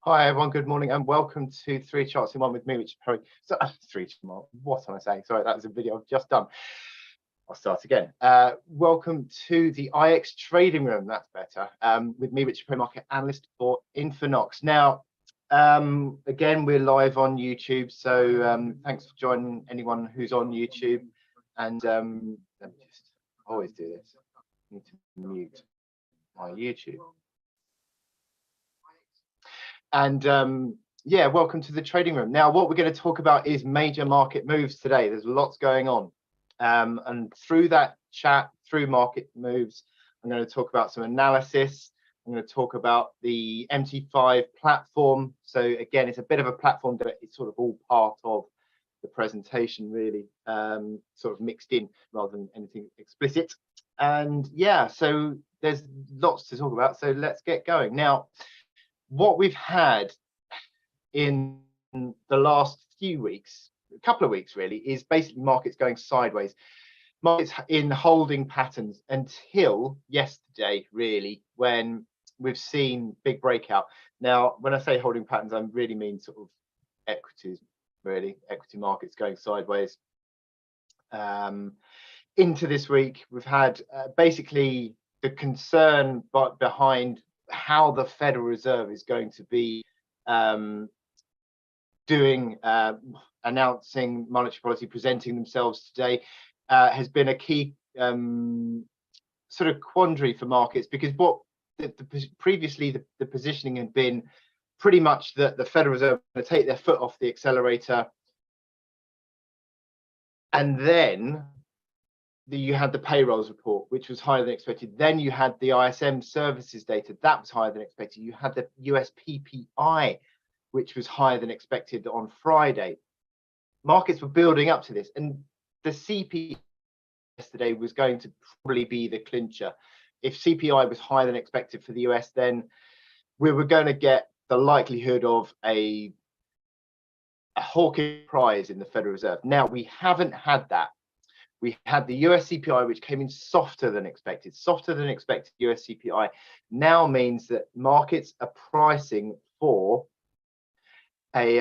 Hi everyone, good morning and welcome to 3 Charts in 1 with me, which is probably what am I saying? Sorry, that was a video I've just done. I'll start again. Welcome to the IX trading room, that's better, with me, which is market analyst for INFINOX. Now, again, we're live on YouTube, so thanks for joining anyone who's on YouTube. And let me just always do this. I need to mute my YouTube. And yeah, welcome to the trading room. Now, what we're going to talk about is major market moves today. There's lots going on. And through that chat, through market moves, I'm going to talk about some analysis. I'm going to talk about the MT5 platform. So again, it's a bit of a platform that it's sort of all part of the presentation, really, sort of mixed in rather than anything explicit. And yeah, so there's lots to talk about. So let's get going. Now, what we've had in the last few weeks, a couple of weeks really, is basically markets going sideways, markets in holding patterns until yesterday, really, when we've seen big breakout. Now, when I say holding patterns, I really mean sort of equities, really, equity markets going sideways. Into this week, we've had basically the concern behind how the Federal Reserve is going to be announcing monetary policy, presenting themselves today, has been a key sort of quandary for markets, because what previously the positioning had been pretty much that the Federal Reserve going to take their foot off the accelerator, and then you had the payrolls report, which was higher than expected. Then you had the ISM services data, that was higher than expected. You had the US PPI, which was higher than expected on Friday. Markets were building up to this, and the CPI yesterday was going to probably be the clincher. If CPI was higher than expected for the US, then we were going to get the likelihood of a hawkish prize in the Federal Reserve. Now, we haven't had that. We had the US CPI, which came in softer than expected. Softer than expected US CPI now means that markets are pricing for a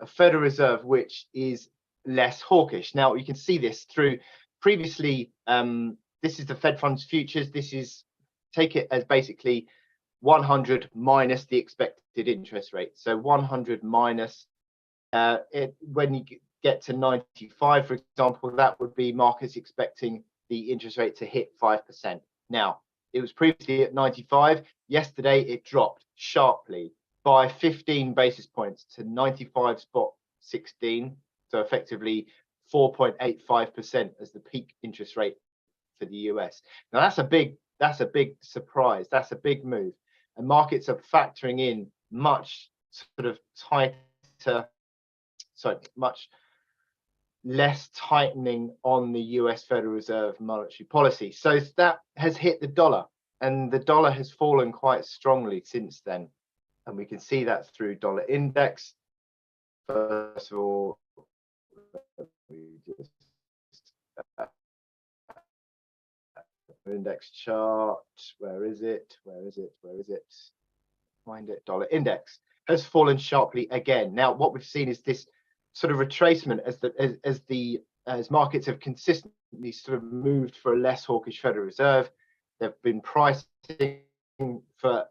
Federal Reserve which is less hawkish. Now, you can see this through previously, this is the Fed funds futures. This is, take it as basically 100 minus the expected interest rate. So 100 minus when you get to 95, for example, that would be markets expecting the interest rate to hit 5%. Now, it was previously at 95. Yesterday, it dropped sharply by 15 basis points to 95.16. So effectively 4.85% as the peak interest rate for the US. Now, that's a big surprise. That's a big move. And markets are factoring in much sort of much less tightening on the US Federal Reserve monetary policy. So that has hit the dollar, and the dollar has fallen quite strongly since then. And we can see that through dollar index. First of all, index chart, where is it? Find it. Dollar index has fallen sharply again. Now, what we've seen is this sort of retracement as markets have consistently sort of moved for a less hawkish Federal Reserve. They've been pricing for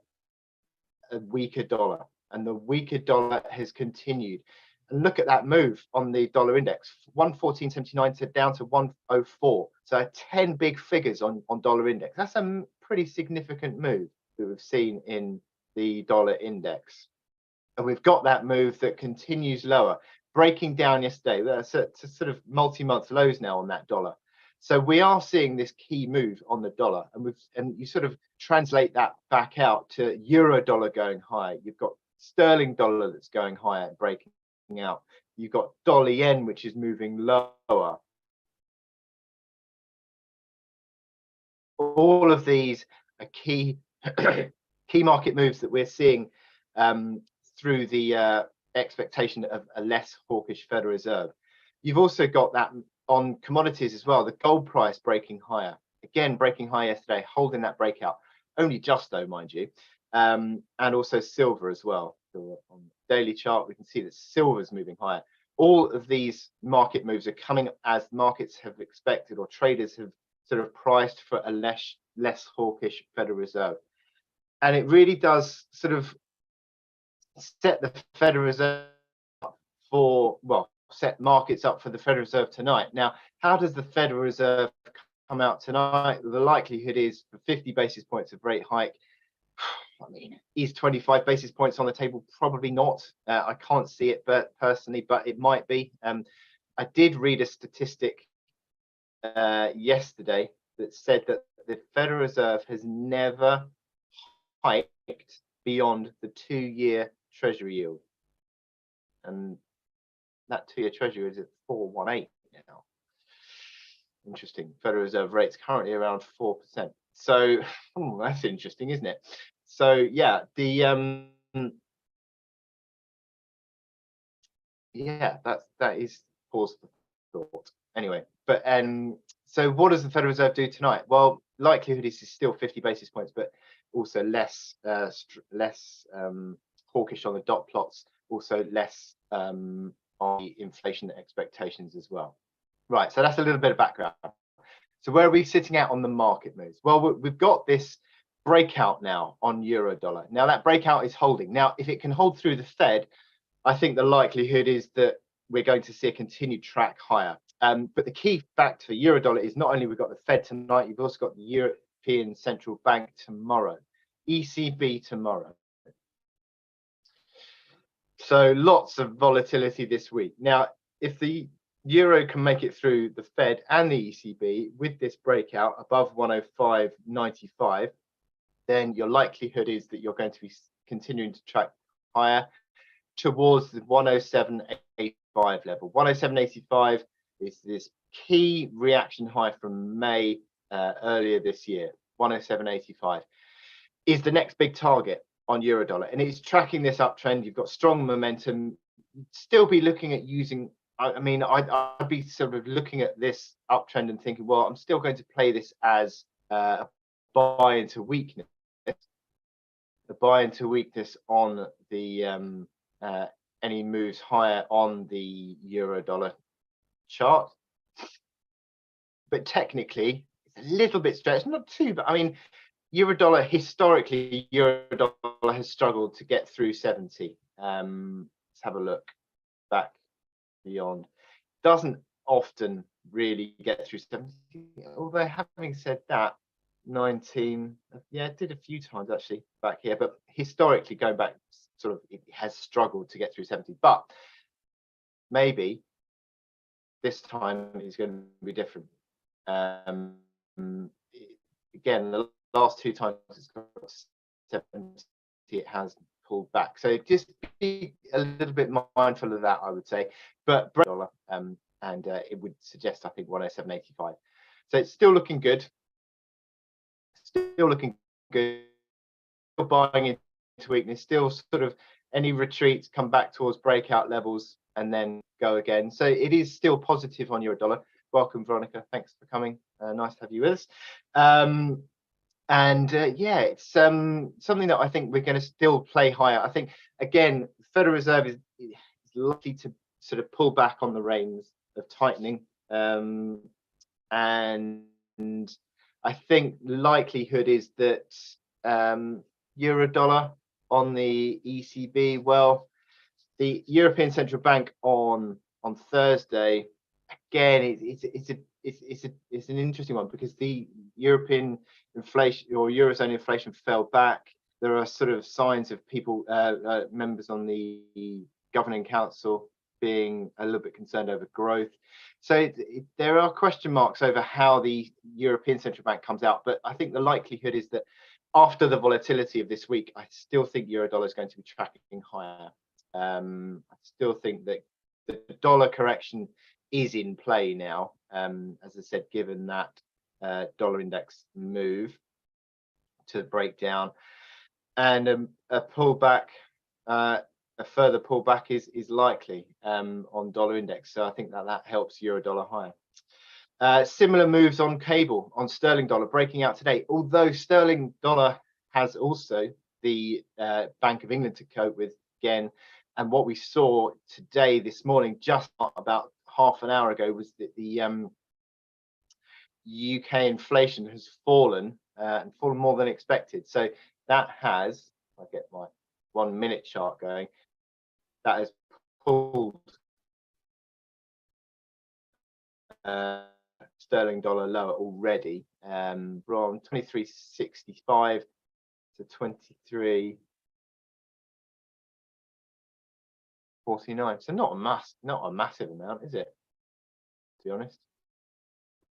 a weaker dollar, and the weaker dollar has continued. And look at that move on the dollar index, 114.79 down to 104. So 10 big figures on dollar index. That's a pretty significant move that we've seen in the dollar index. And we've got that move that continues lower, breaking down yesterday. That's to sort of multi-month lows now on that dollar. So we are seeing this key move on the dollar, and you sort of translate that back out to euro dollar going higher. You've got sterling dollar that's going higher, breaking out. You've got dollar yen, which is moving lower. All of these are key key market moves that we're seeing through the expectation of a less hawkish Federal Reserve. You've also got that on commodities as well. The gold price breaking higher, again breaking higher yesterday, holding that breakout, only just though, mind you, and also silver as well. on the daily chart, we can see that silver is moving higher. All of these market moves are coming as markets have expected, or traders have sort of priced for a less hawkish Federal Reserve. And it really does sort of set the Federal Reserve up for, well, set markets up for the Federal Reserve tonight. Now, how does the Federal Reserve come out tonight? The likelihood is for 50 basis points of rate hike. I mean, is 25 basis points on the table? Probably not. I can't see it, but personally, but it might be. I did read a statistic yesterday that said that the Federal Reserve has never hiked beyond the 2-year Treasury yield, and that 2-year Treasury is at 4.18 now. Interesting. Federal Reserve rate's currently around 4%. So that's interesting, isn't it? So yeah, that is pause for thought. Anyway, but so what does the Federal Reserve do tonight? Well, likelihood is still 50 basis points, but also less hawkish on the dot plots, also less on the inflation expectations as well. Right, so that's a little bit of background. So where are we sitting at on the market moves? Well, we've got this breakout now on euro dollar. Now that breakout is holding. Now, if it can hold through the Fed, I think the likelihood is that we're going to see a continued track higher. But the key factor for euro dollar is not only we've got the Fed tonight, you've also got the European Central Bank tomorrow, ECB tomorrow. So lots of volatility this week. Now, if the euro can make it through the Fed and the ECB with this breakout above 105.95, then your likelihood is that you're going to be continuing to track higher towards the 107.85 level. 107.85 is this key reaction high from May earlier this year. 107.85 is the next big target on euro dollar, and it's tracking this uptrend. You've got strong momentum. Still be looking at using, I mean, I'd be sort of looking at this uptrend and thinking, well, I'm still going to play this as a buy into weakness. The buy into weakness on the any moves higher on the euro dollar chart. But technically, it's a little bit stretched, not too, but I mean, euro dollar historically, euro dollar has struggled to get through 70. Let's have a look back beyond. Doesn't often really get through 70. Although having said that, 19, yeah, it did a few times actually back here, but historically going back, sort of, it has struggled to get through 70. But maybe this time is going to be different. Again, the last 2 times it's got 70, it has pulled back. So just be a little bit mindful of that, I would say. But dollar, and it would suggest, I think, 107.85. So it's still looking good. Still looking good. Still buying into weakness. Still sort of any retreats come back towards breakout levels and then go again. So it is still positive on euro dollar. Welcome, Veronica. Thanks for coming. Nice to have you with us. Yeah, it's something that I think we're going to still play higher. I think, again, the Federal Reserve is likely to sort of pull back on the reins of tightening. And I think likelihood is that euro dollar on the ECB, well, the European Central Bank on Thursday, again, it's an interesting one because the European inflation or Eurozone inflation fell back. There are sort of signs of people, members on the governing council being a little bit concerned over growth. So there are question marks over how the European Central Bank comes out. But I think the likelihood is that after the volatility of this week, I still think euro dollar is going to be tracking higher. I still think that the dollar correction is in play now, as I said, given that dollar index move to break down, and a pullback, a further pullback is likely on dollar index. So I think that helps euro dollar higher. Similar moves on cable, on sterling dollar breaking out today, although sterling dollar has also the Bank of England to cope with again. And what we saw today, this morning, just about half an hour ago, was that the UK inflation has fallen and fallen more than expected. So that has, if I get my 1 minute chart going, that has pulled sterling dollar lower already, from 23.65 to 23.49. So not a massive amount, is it? To be honest,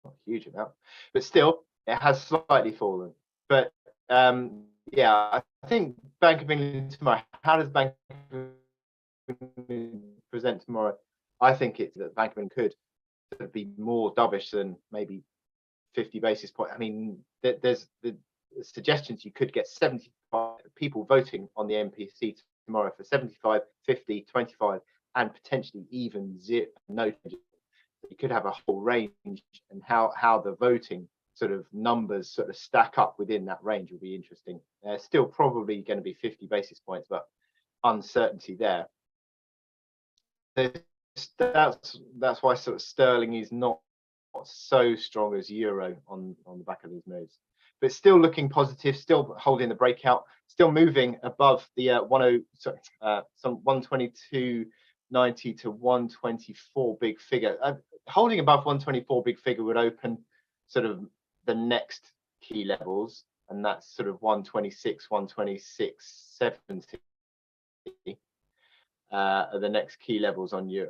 not a huge amount, but still, it has slightly fallen. But yeah, I think Bank of England tomorrow. How does Bank of England present tomorrow? I think it's that Bank of England could be more dovish than maybe 50 basis points. I mean, there's the suggestions you could get 75 people voting on the MPC tomorrow for 75, 50, 25, and potentially even zero, no. You could have a whole range, and how the voting sort of numbers sort of stack up within that range will be interesting. Still probably going to be 50 basis points, but uncertainty there. That's why sort of sterling is not so strong as euro on the back of these moves, but still looking positive, still holding the breakout, still moving above the 122.90 to 124 big figure. Holding above 124 big figure would open sort of the next key levels, and that's sort of 126, 126.70. Are the next key levels on your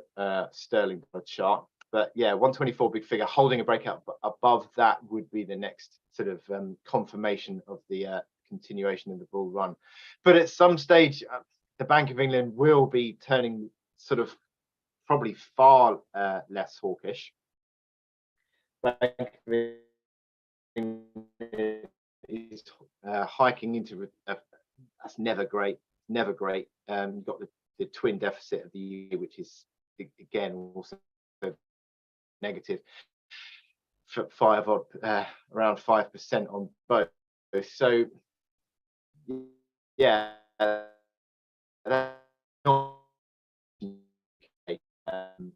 sterling chart. But yeah, 124 big figure, holding a breakout above that would be the next sort of confirmation of the continuation of the bull run. But at some stage, the Bank of England will be turning sort of probably far less hawkish. Bank of England is hiking into that's never great. You've got the twin deficit of the year, which is again also negative for around 5% on both. So yeah,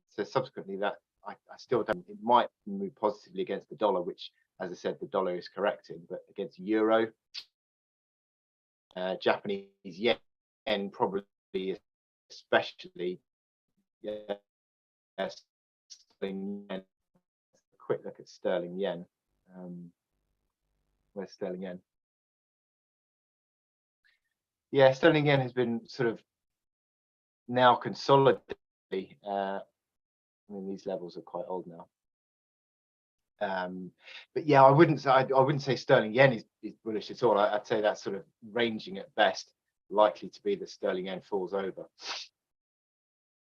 so subsequently that I still don't. It might move positively against the dollar, which, as I said, the dollar is correcting, but against euro, Japanese yen probably, especially. Yeah, sterling yen. A quick look at sterling yen. Where's sterling yen? Yeah, sterling yen has been sort of now consolidating. I mean, these levels are quite old now. But yeah, I wouldn't say sterling yen is bullish at all. I'd say that's sort of ranging at best. Likely to be that sterling yen falls over.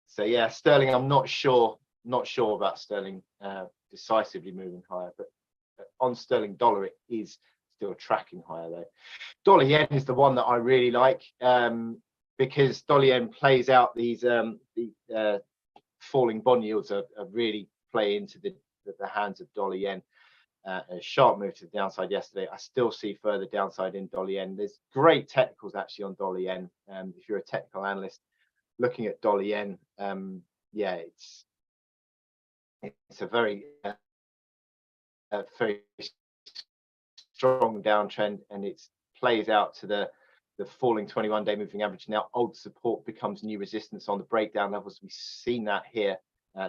So yeah, sterling, I'm not sure about sterling decisively moving higher, but on sterling dollar it is still tracking higher though. Dollar yen is the one that I really like, because dollar yen plays out these falling bond yields are really play into the hands of dollar yen. A sharp move to the downside yesterday. I still see further downside in dollar yen. There's great technicals actually on dollar yen. If you're a technical analyst looking at dollar yen, yeah, it's a very strong downtrend, and it plays out to the falling 21-day moving average. Now old support becomes new resistance on the breakdown levels. We've seen that here.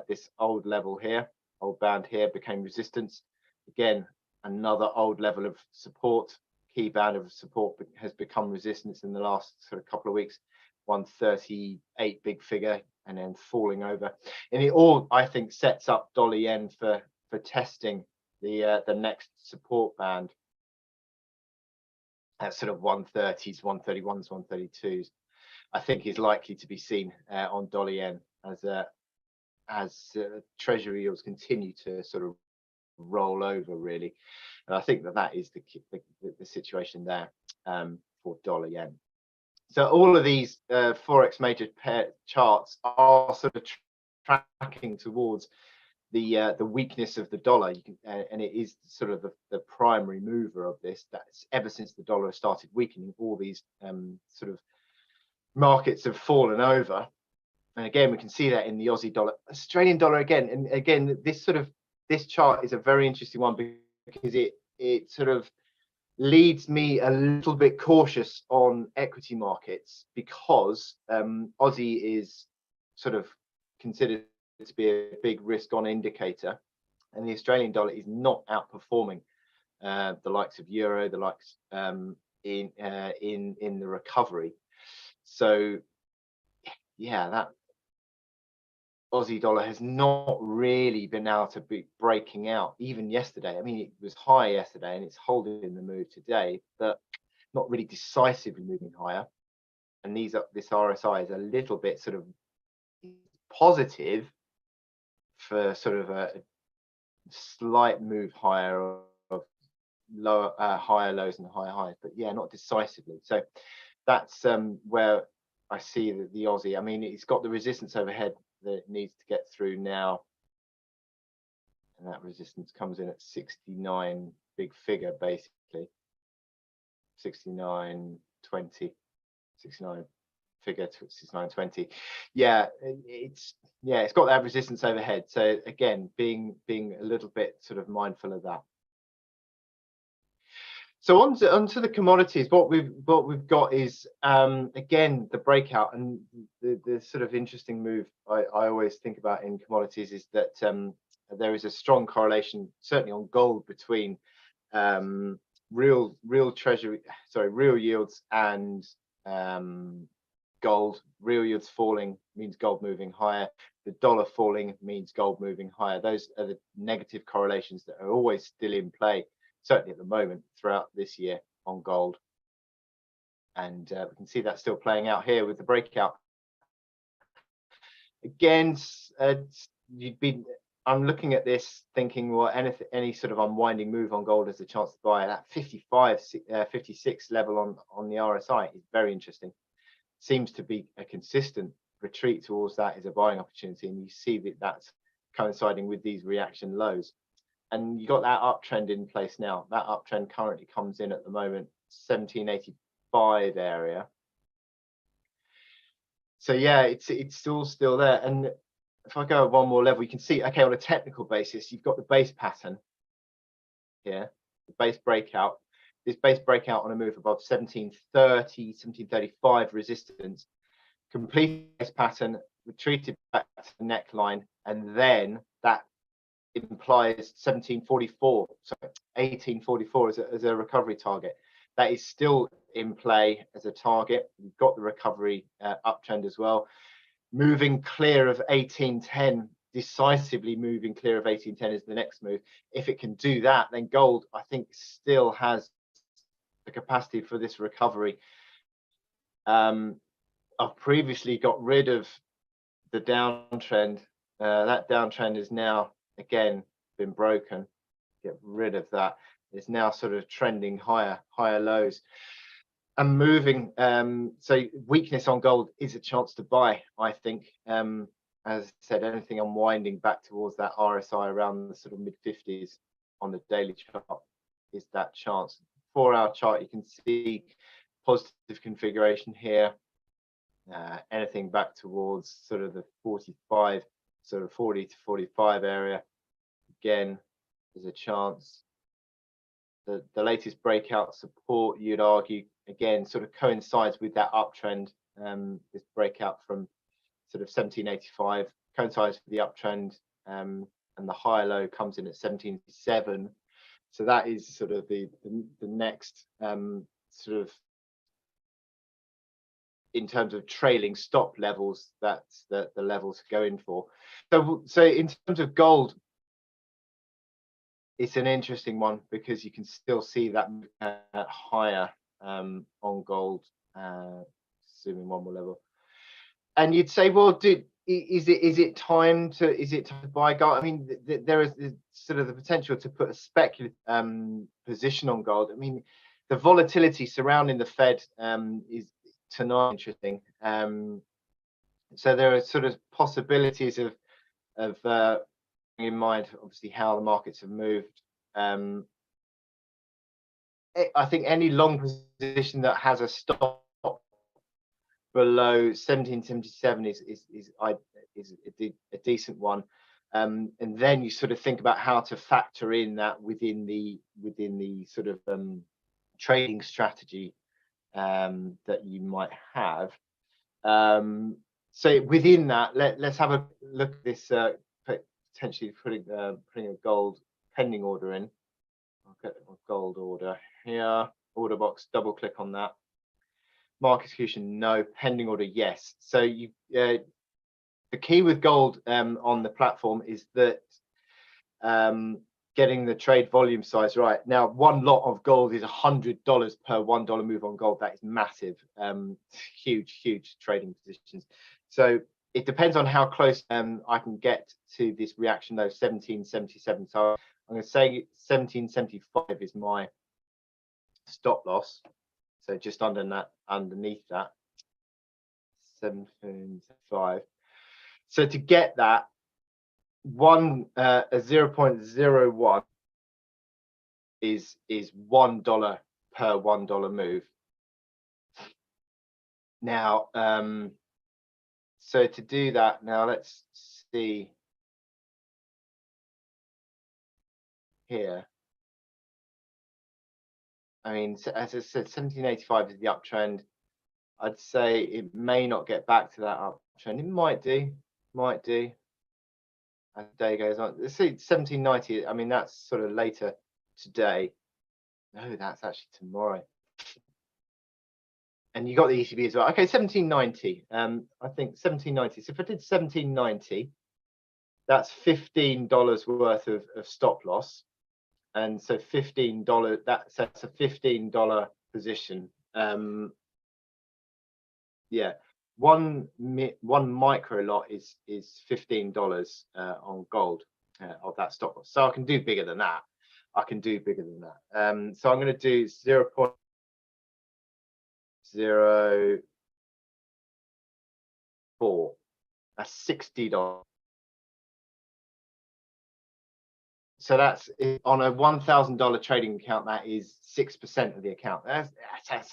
This old level here, old band here, became resistance. Again, another old level of support, key band of support has become resistance in the last sort of couple of weeks. 138 big figure, and then falling over, and it all, I think, sets up dollar yen for testing the next support band at sort of 130s, 131s, 132s. I think is likely to be seen on dollar yen as treasury yields continue to sort of roll over, really, and I think that is the situation there for dollar yen. So all of these forex major pair charts are sort of tracking towards the weakness of the dollar. And it is sort of the primary mover of this. That's ever since the dollar started weakening. All these sort of markets have fallen over. And again, we can see that in the Aussie dollar, Australian dollar again. And again, this chart is a very interesting one because it sort of leads me a little bit cautious on equity markets, because Aussie is sort of considered to be a big risk on indicator, and the Australian dollar is not outperforming the likes of euro, the likes in the recovery. So yeah, that Aussie dollar has not really been able to be breaking out even yesterday. I mean, it was high yesterday and it's holding the move today, but not really decisively moving higher. And this RSI is a little bit sort of positive for sort of a slight move higher of lower, higher lows and higher highs, but yeah, not decisively. So that's where I see the Aussie. I mean, it's got the resistance overhead that it needs to get through now, and that resistance comes in at 69, big figure basically, 69.20, 69 figure to 69.20. Yeah, it's got that resistance overhead. So again, being a little bit sort of mindful of that. So onto the commodities, what we've got is again the breakout, and the sort of interesting move I always think about in commodities is that there is a strong correlation, certainly on gold, between real yields and gold. Real yields falling means gold moving higher. The dollar falling means gold moving higher. Those are the negative correlations that are always still in play, certainly at the moment, throughout this year on gold. And we can see that still playing out here with the breakout. Again, I'm looking at this thinking, well, any sort of unwinding move on gold has a chance to buy. That 56 level on the RSI is very interesting. Seems to be a consistent retreat towards that is a buying opportunity, and you see that that's coinciding with these reaction lows. And you got that uptrend in place now. That uptrend currently comes in at the moment 1785 area. So yeah, it's all still there. And if I go one more level, you can see, okay, on a technical basis, you've got the base pattern here, the base breakout. This base breakout on a move above 1730, 1735 resistance, complete base pattern, retreated back to the neckline, and then that implies 1744, so 1844 as a recovery target. That is still in play as a target. We've got the recovery uptrend as well, moving clear of 1810, decisively moving clear of 1810 is the next move. If it can do that, then gold, I think, still has the capacity for this recovery. I've previously got rid of the downtrend. That downtrend is now again been broken. Get rid of that. It's now sort of trending higher lows and moving. So weakness on gold is a chance to buy, I think. As I said, anything unwinding back towards that RSI around the sort of mid 50s on the daily chart is that chance. 4-hour chart, you can see positive configuration here. Anything back towards sort of the 45, sort of 40 to 45 area, again, there's a chance. The latest breakout support, you'd argue, again, sort of coincides with that uptrend. This breakout from sort of 1785 coincides with the uptrend, and the higher low comes in at 1707. So that is sort of the next sort of, in terms of trailing stop levels, that's the levels to go in for. So in terms of gold, it's an interesting one because you can still see that higher on gold, zooming one more level. And you'd say, well, is it time to buy gold? I mean, there is sort of the potential to put a speculative position on gold. I mean, the volatility surrounding the Fed is tonight interesting. So there are sort of possibilities of in mind, obviously, how the markets have moved. I think any long position that has a stop below 1777 is a decent one. And then you sort of think about how to factor in that within the sort of trading strategy that you might have. So within that, let's have a look at this, potentially putting a gold pending order in. I'll get a gold order here, order box, double click on that. Market execution, no. Pending order, yes. So you the key with gold on the platform is that getting the trade volume size right. Now, one lot of gold is $100 per $1 move on gold. That is massive, huge trading positions. So it depends on how close I can get to this reaction low 1777. So I'm going to say 1775 is my stop loss. So just underneath that 1775. So to get that, a 0.01 is $1 per $1 move. Now, so to do that, now let's see here. I mean, as I said, 1785 is the uptrend. I'd say it may not get back to that uptrend. It might do. As the day goes on. Let's see, 1790. I mean, that's sort of later today. No, that's actually tomorrow. And you got the ECB as well. Okay, 1790. I think 1790. So if I did 1790, that's $15 worth of stop loss. And so $15, that's a $15 position. Yeah, one micro lot is $15 on gold of that stop loss. So I can do bigger than that. So I'm going to do 0.04. That's $60. So that's on a $1,000 trading account. That is 6% of the account. That's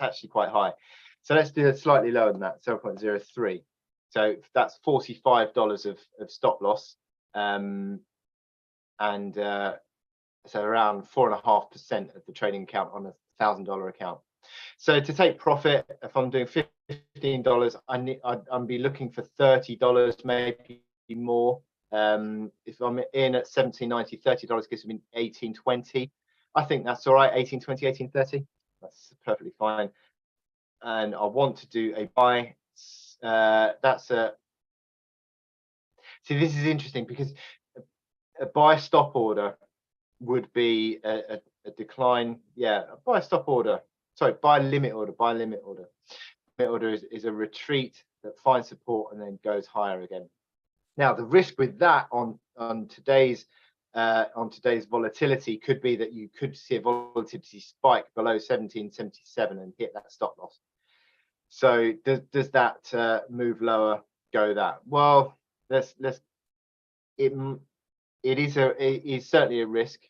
actually quite high. So let's do it slightly lower than that, 0.03. So that's $45 of stop loss, and so around 4.5% of the trading account on a $1,000 account. So to take profit, if I'm doing $15, I'd be looking for $30, maybe more. If I'm in at 1790, $30 gives me 1820. I think that's all right. 1820, 1830. That's perfectly fine. And I want to do a buy. See, this is interesting because a buy stop order would be a decline. Yeah, a buy stop order. Sorry, buy limit order. Limit order is a retreat that finds support and then goes higher again. Now, the risk with that on today's volatility could be that you could see a volatility spike below 1777 and hit that stop loss. So does that move lower go that? Well, it is certainly a risk,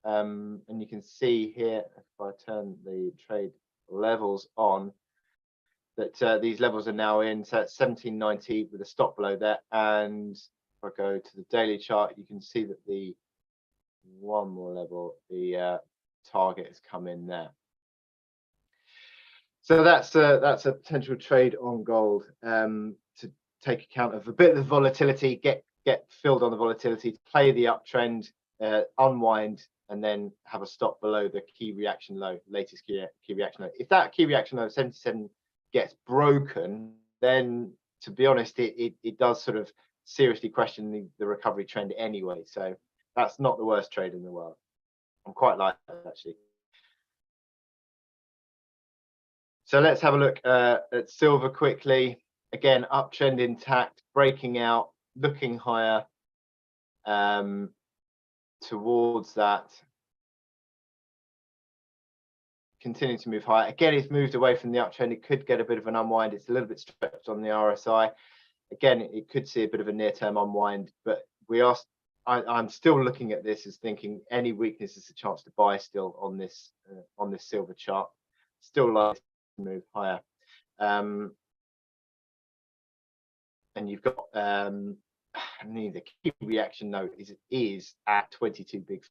and you can see here if I turn the trade levels on that these levels are now in. So it's 1790 with a stop below there, and if I go to the daily chart, you can see that the one more level, the target has come in there. So that's a potential trade on gold, to take account of a bit of the volatility, get filled on the volatility, play the uptrend, unwind, and then have a stop below the key reaction low, latest key reaction low. If that key reaction low of 77 gets broken, then to be honest, it does sort of seriously question the recovery trend anyway. So that's not the worst trade in the world. I'm quite like that actually. So let's have a look at silver quickly. Again, uptrend intact, breaking out, looking higher towards that. Continue to move higher. Again, it's moved away from the uptrend. It could get a bit of an unwind. It's a little bit stretched on the RSI. Again, it could see a bit of a near-term unwind, but I'm still looking at this as thinking any weakness is a chance to buy still on this silver chart. Still like to move higher. and you've got I mean, the key reaction node is at 22 big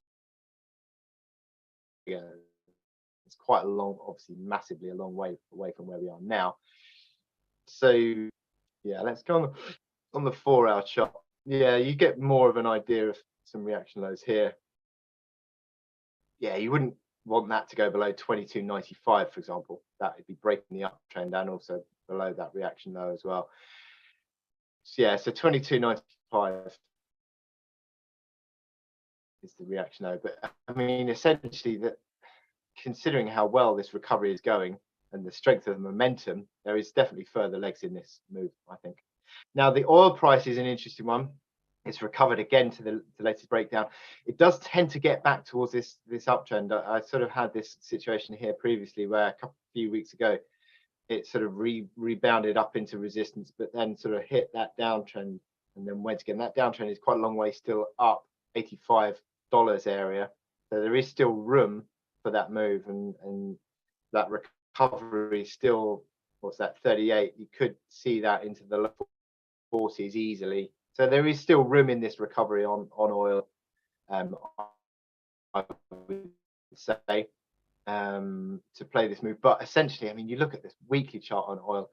figures. It's quite a long, obviously massively a long way away from where we are now. So yeah, let's go on the 4-hour chart. Yeah, you get more of an idea of some reaction lows here. Yeah, you wouldn't want that to go below 22.95, for example. That would be breaking the uptrend and also below that reaction low as well. So yeah, so 22.95 is the reaction low. But I mean, essentially, that considering how well this recovery is going and the strength of the momentum, there is definitely further legs in this move, I think. Now, the oil price is an interesting one. It's recovered again to the latest breakdown. It does tend to get back towards this uptrend. I sort of had this situation here previously where a few weeks ago it sort of rebounded up into resistance, but then sort of hit that downtrend and then went again. That downtrend is quite a long way still up, $85 area. So there is still room for that move, and that recovery still, what's that, 38? You could see that into the low 40s easily. So there is still room in this recovery on oil, I would say, to play this move. But essentially, I mean, you look at this weekly chart on oil,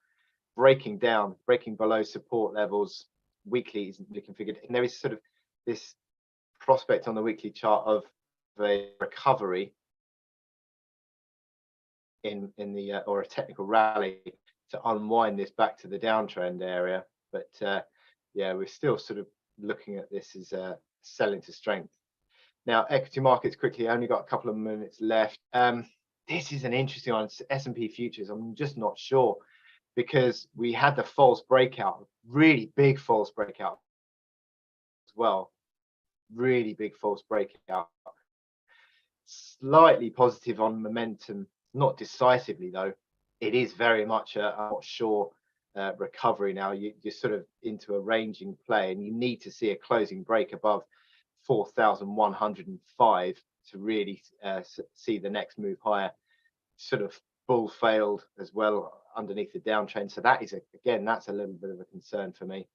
breaking below support levels. Weekly isn't really configured, and there is sort of this prospect on the weekly chart of a recovery in the or a technical rally to unwind this back to the downtrend area. But yeah, we're still sort of looking at this as selling to strength. Now, equity markets quickly, only got a couple of minutes left. This is an interesting one. S&P futures, I'm just not sure, because we had the false breakout, really big false breakout as well. Really big false breakout. Slightly positive on momentum, not decisively though. It is very much a I'm not sure recovery now. You're sort of into a ranging play, and you need to see a closing break above 4,105 to really see the next move higher. Sort of bull failed as well underneath the downtrend, so that is again, that's a little bit of a concern for me.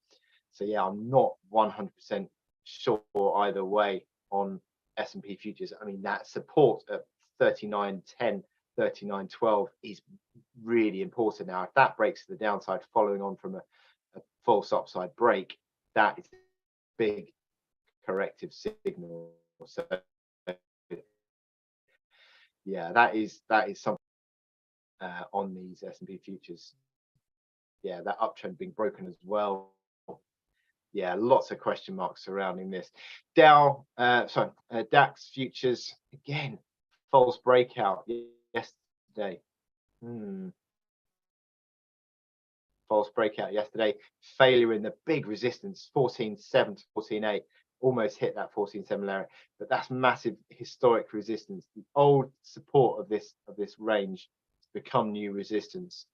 So yeah, I'm not 100% sure either way on S&P futures. I mean, that support at 39.10, 39.12 is really important. Now, if that breaks to the downside following on from a false upside break, that is a big corrective signal. So yeah, that is something on these S&P futures. Yeah, that uptrend being broken as well. Yeah, lots of question marks surrounding this. DAX futures, again, false breakout yesterday. False breakout yesterday. Failure in the big resistance, 14.7 to 14.8. Almost hit that 14.7 area, but that's massive historic resistance. The old support of this range has become new resistance.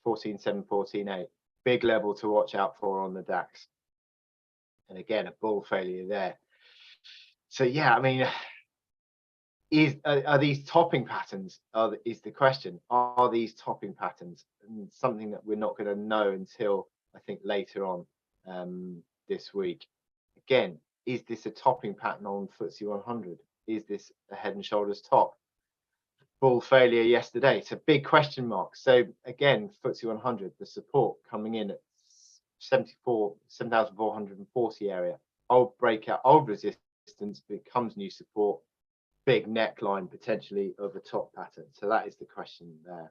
14.7, 14.8. Big level to watch out for on the DAX. And again, a bull failure there. So yeah, I mean, are these topping patterns? Is the question? Are these topping patterns? And something that we're not going to know until I think later on this week. Again, is this a topping pattern on FTSE 100? Is this a head and shoulders top? Bull failure yesterday. It's a big question mark. So again, FTSE 100, the support coming in at 7,440 area. Old breakout, old resistance becomes new support. Big neckline potentially of a top pattern. So that is the question there.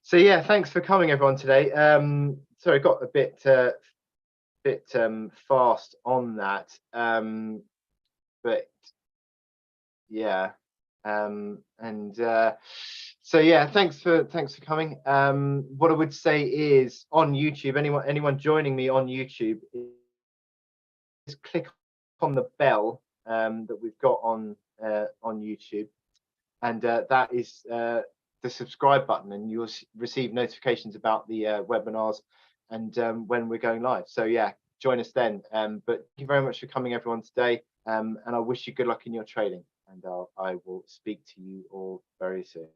So yeah, thanks for coming everyone today. Sorry, got a bit fast on that, but yeah, so yeah, thanks for coming. What I would say is on YouTube, anyone joining me on YouTube, just click on the bell that we've got on YouTube, and that is the subscribe button, and you'll receive notifications about the webinars and when we're going live. So yeah, join us then. But thank you very much for coming everyone today, and I wish you good luck in your trading, and I will speak to you all very soon.